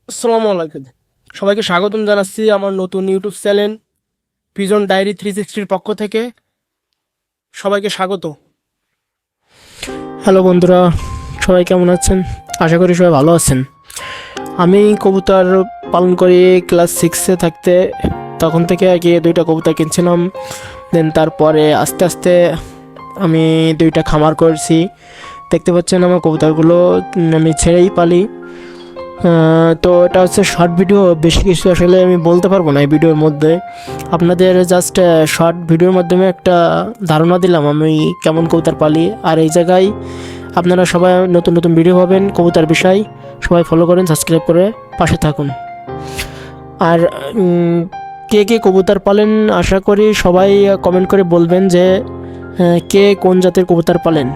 আসসালামু আলাইকুম। সবাইকে স্বাগতম জানাচ্ছি আমার নতুন ইউটিউব চ্যানেল পিজন ডায়েরি 360 পক্ষ থেকে। সবাইকে স্বাগত। হ্যালো বন্ধুরা, সবাই কেমন আছেন? আশা করি সবাই ভালো আছেন। আমি কবুতর পালন করি ক্লাস 6-এ থাকতে, তখন থেকে আর কি 2টা কবুতর কিনছিলাম। দেন তারপরে আস্তে আস্তে আমি 2টা খামার করছি। দেখতে পাচ্ছেন আমার কবুতরগুলো আমি ছেড়েই পালি। তো এটা হচ্ছে শর্ট ভিডিও, বেশি কিছু আসলে আমি বলতে পারবো না এই ভিডিওর মধ্যে। আপনাদের জাস্ট শর্ট ভিডিওর মাধ্যমে একটা ধারণা দিলাম আমি কেমন কবুতর পালি। আর এই জায়গায় আপনারা সবাই নতুন নতুন ভিডিও পাবেন কবুতর বিষয়। সবাই ফলো করেন, সাবস্ক্রাইব করে পাশে থাকুন। আর কে কে কবুতর পালেন আশা করি সবাই কমেন্ট করে বলবেন যে কে কোন জাতের কবুতর পালেন।